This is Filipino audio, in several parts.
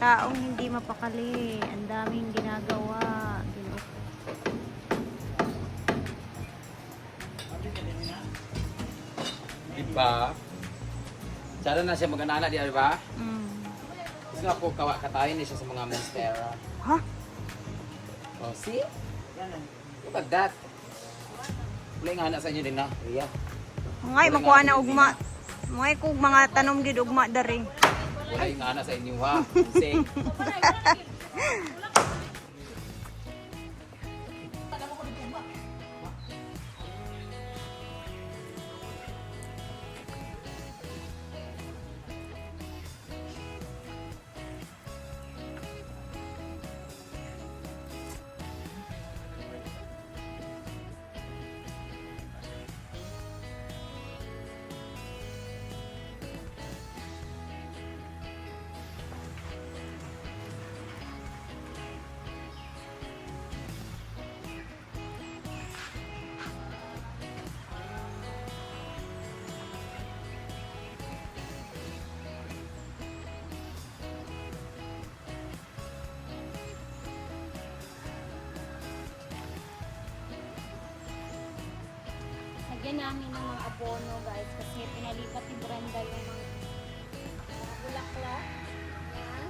taong hindi mapakali. Ang daming ginagawa. Diba? Sana na siya mag-anana, di ba? Mm. Gusto nga po katayin niya siya sa mga monstera. Ha? Oh, see? Look at that. Wala nga na sa inyo din na, Ria. Ngay, makuha na ugma. Ngay kung mga tanom gid ugma dari. Wala nga na sa inyo ha. Say. Lagyan namin ng mga abono guys kasi pinalipat ni Brenda yung mga bulaklak. Yan.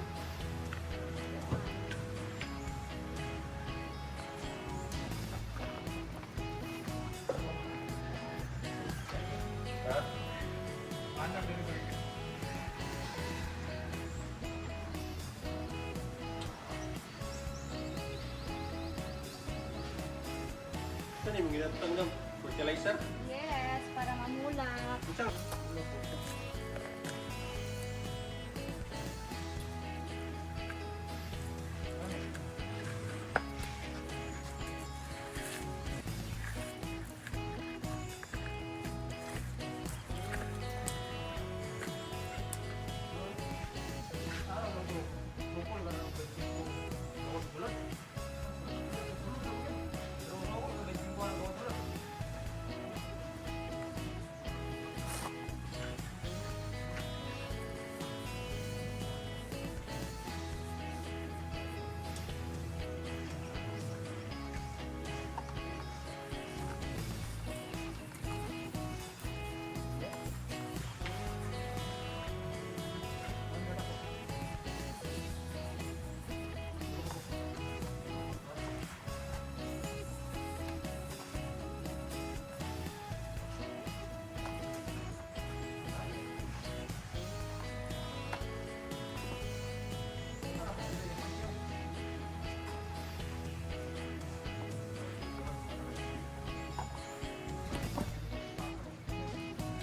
Saan yung ginatang fertilizer? Yes, para mamulak.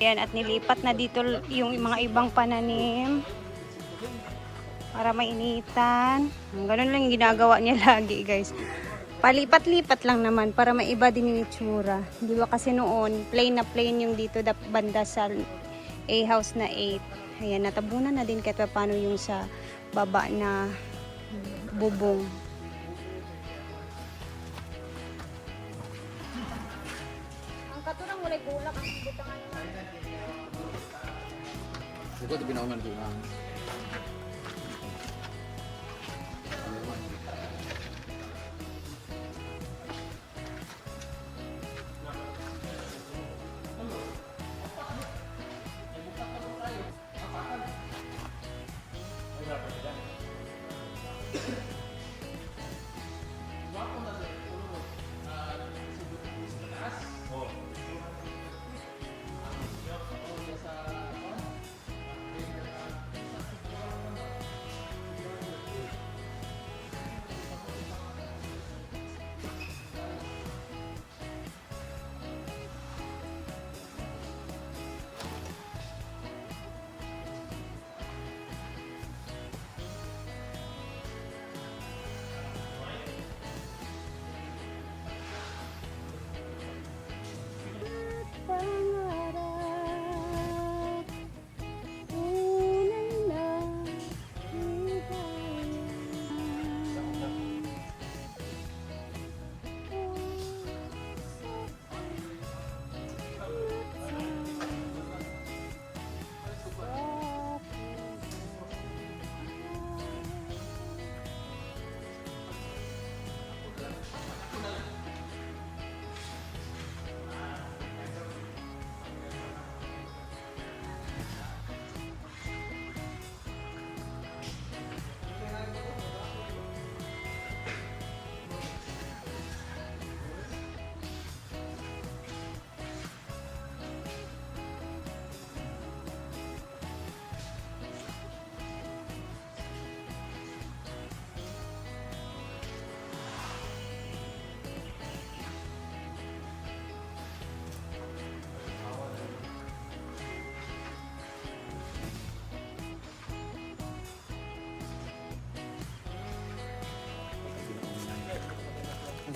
Ayan, at nilipat na dito yung mga ibang pananim para mainitan. Ganun lang yung ginagawa niya lagi guys. Palipat-lipat lang naman para maiba din yung itsura. Di ba kasi noon, plain na plain yung dito banda sa A-house na 8. Ayan, natabunan na din kahit paano yung sa baba na bubong. Ang katurang walay bulak ang butangan naman. Ito ito pinaunan ko na.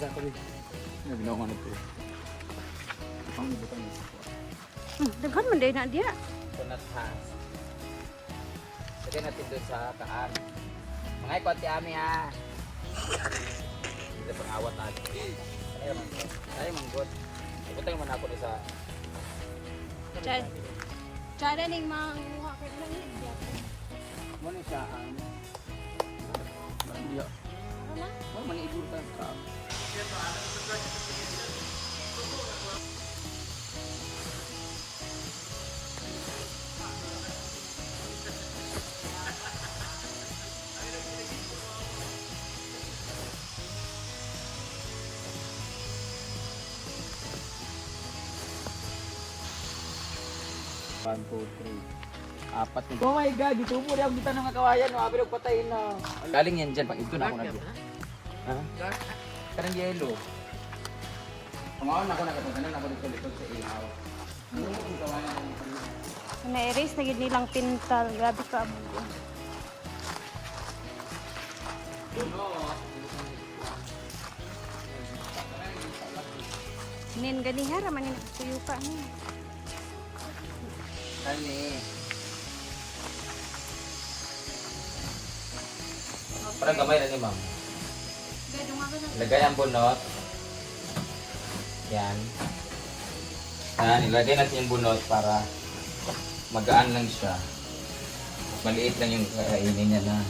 sa ako rin. Naginawa na ito. Ang butang nito. Daghan man din na diya. Donut has. Lagyan natin doon sa taan. Mga ikonti ami ha. Hindi pang awat natin. Ay manggot. Iputay man ako doon sa... Tsada ning manguha ko lang diya. Muna siya ang... Diya. Ano na? Muna maniigul ka sa... One, two, three. Apat na. Oh my God, dito mo rin ang kita ng kawayan. Abi ng patayin na. Galing yan dyan. Pag ito na ako na dyan. Ha? Karang yelo. Pangaon ako nakatanan ako dito likod sa ilaw. Ano yung kawayan ng Na-erase na gid nilang pintal. Grabe ka abugo. Nin ganihara man ni tuyo ka ni. Kani. Parang gamay lang ni ma'am. Lagay ang bunot. Yan. Yan, ilagay natin yung bunot para magaan lang siya. Maliit lang yung kainin niya na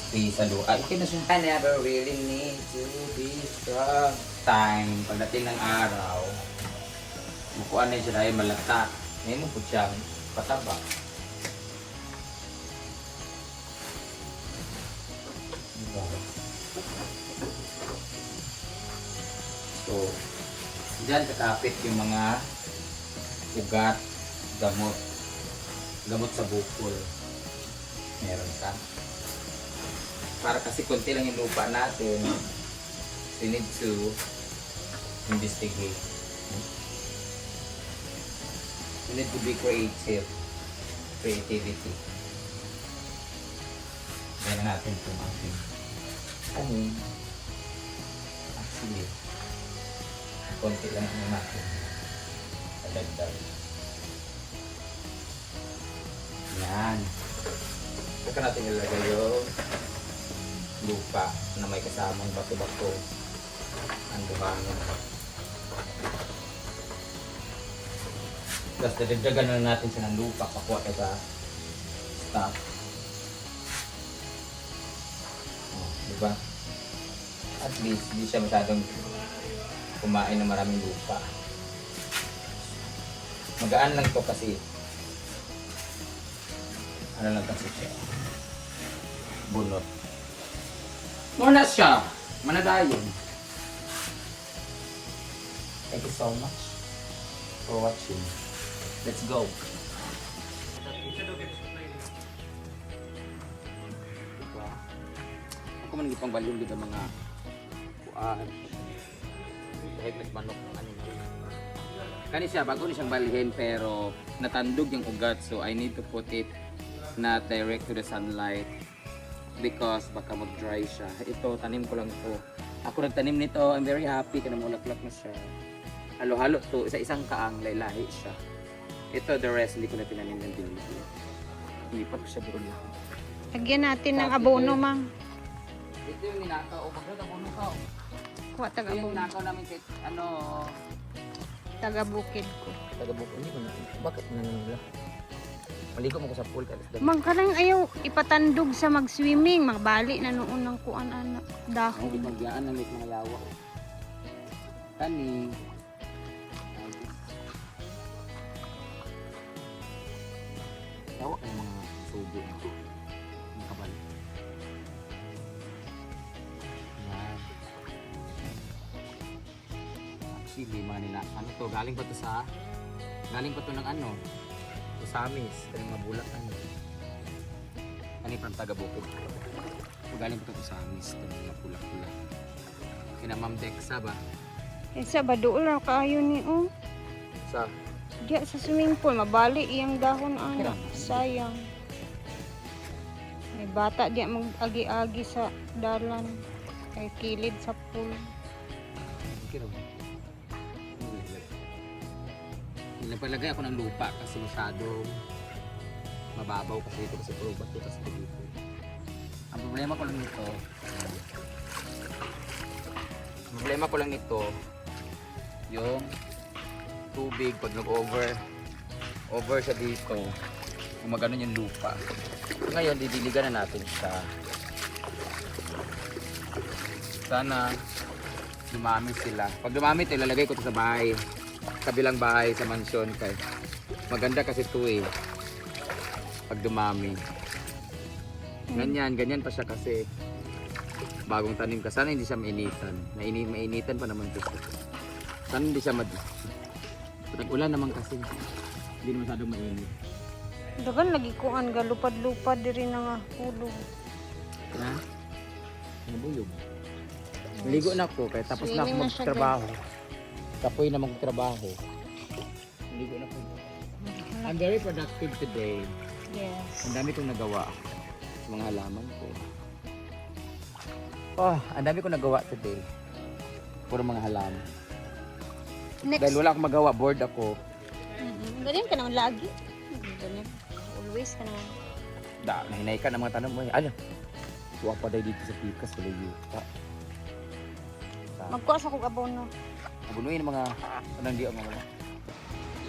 space sa lupa. Okay na siya. I never really need to be strong. Time, pagdating ng araw, mukuan na siya dahil malata. Ngayon mo po siyang pataba. Diba? So, dyan kakapit yung mga ugat, gamot sa bukol. Meron ka. Para kasi konti lang yung lupa natin, we need to investigate. We need to be creativity. Gaya natin itong ating kanin. Actually, konti lang ang natin. Kadagdag. Yan. Saka natin ilagay yung lupa na may kasamang bato-bato. Ang buhangin. Tapos dadagdagan na natin siya ng lupa. Pakuha ka sa stock. Diba? At least, hindi siya masyadong kumain ng maraming lupa. Magaan lang to kasi ano lang kasi siya. Bunot. Muna siya. Manadayon. Thank you so much for watching. Let's go. Diba? Ako man nagipang balyon dito mga kuan. Kahit nagmanok ng ano. Kani siya, bago ni siyang balhin pero natandog yung ugat, so I need to put it not direct to the sunlight because baka mag-dry siya. Ito, tanim ko lang ito. Ako nagtanim nito, I'm very happy kasi namulaklak na siya. Halo-halo to, isa-isang kaang lahi siya. Ito, the rest, hindi ko na tinanim ng dinili. Lipat ko siya doon. Lagyan natin ng abono, mang. Ito yung ninakaw, o bakit abono ka? Kuha Ito yung taga-abono. ninakaw namin kahit ano... Taga-bukid ko. Taga-buko, hindi ko na. Bakit nananula? Maligo mo ko sa pool. Mang karang ayaw ipatandog sa mag-swimming. Magbali na noon ng kuan anak Hindi dahon. magyaan ng mga yawa. Kani. Yawa ka ng mga subo. Mga kabal. Yan. Actually, mga nila. Ano to? Galing pa to sa... Galing pa to ng ano? Usamis. Kaya mga bulak ano. Kani from taga-bukid. Galing pa to sa Usamis. Kaya mga bulak-bulak. Kina Ma'am Dexa ba? Eh sa baduol ra kaayo ni oh. Sa... Diya sa swimming pool mabali iyang dahon anak. Sayang. May bata diya mag-agi-agi sa dalan. Kay kilid sa pool. Okay raw. Nagpalagay ako ng lupa kasi masyadong mababaw kasi dito kasi puro bato kasi dito. Ang problema ko lang nito, yung tubig pag over siya dito, gumagano yung lupa. Ngayon, didiligan na natin siya. Sana dumami sila. Pag dumami ito, ilalagay ko ito sa bahay. Kabilang bahay sa mansyon. Kay maganda kasi ito eh. Pag dumami. Ganyan pa siya kasi bagong tanim ka. Sana hindi siya mainitan. Mainitan pa naman ito. Sana hindi siya Nag-ulan naman kasi. Hindi naman masyadong mainit. Dagan lagi kuan ga lupad-lupad diri na nga hulog. Ha? Nabulog. Ligo na ako kaya tapos na ako Swimming na siya, magtrabaho. Kapoy na magtrabaho. Ligo na ako. I'm very productive today. Yes. Ang dami kong nagawa sa mga halaman ko. Oh, ang dami kong nagawa today. Puro mga halaman. Next. Dahil wala akong magawa, bored ako. Ganyan ka naman lagi. Ganyan. Always ka naman. Nahinay ka ng mga tanong mo. Ano? Tuwa pa dahil dito sa pikas. Wala yuta. Magkuha sa kong abono. Abunuin ang mga anong di ang mga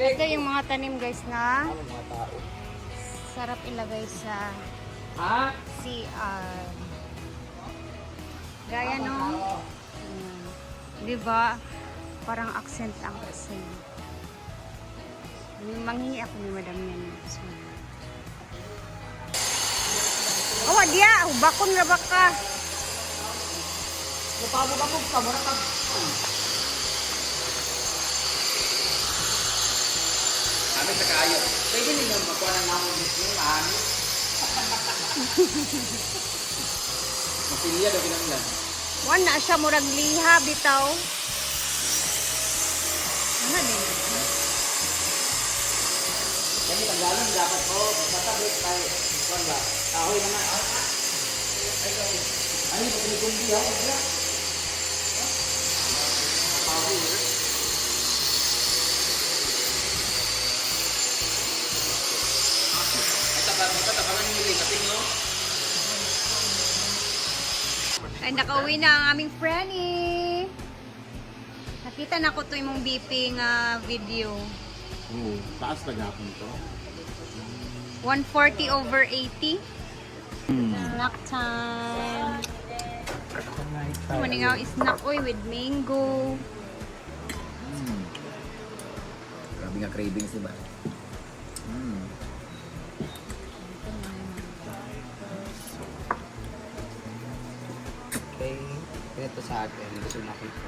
Ito yung mga tanim guys na mga tao. sarap ilagay sa Ha? CR. Gaya no? Di ba? Parang accent ang kasi. Manghingi ako ni Madam yan. So, oh, dia! Bakon na baka! Napabog-abog ka, muna ka. Kami sa kayo. Pwede ninyo makuha ng namin mismo, mahani. Masilya daw kinanglan. Wala siya murag liha bitaw. Ano din? Kami tanggalan dapat po. Basta break tayo. Kuhan ba? Ahoy naman. Ano yung pinigumbi ha? Ay, nakauwi na ang aming Franny. Nakita na ko to imong BP nga video. Oo, taas na gapon to. 140/80. Snack time. Maningaw snack oy with mango. Grabe nga cravings diba? Okay, ito sa akin. Gusto na ko ito.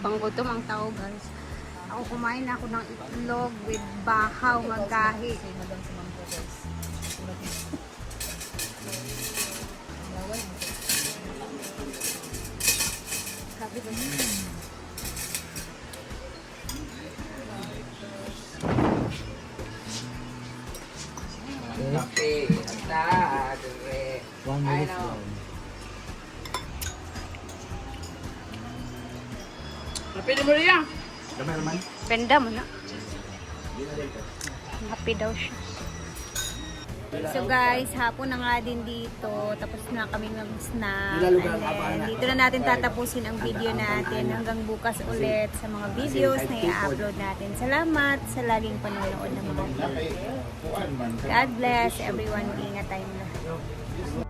Panggutom ang tao guys. Ako kumain na ako ng itlog with bahaw magahi. Grabe ba? Okay, handa. 1 minute lang. Pwede mo rin yan. Gamay naman. Penda mo na. Happy daw siya. So guys, hapon na nga din dito. Tapos na kami mag-snack. And then, dito na natin tatapusin ang video natin. Hanggang bukas ulit sa mga videos na i-upload natin. Salamat sa laging panonood ng mga video. God bless everyone. Ingat tayong lahat.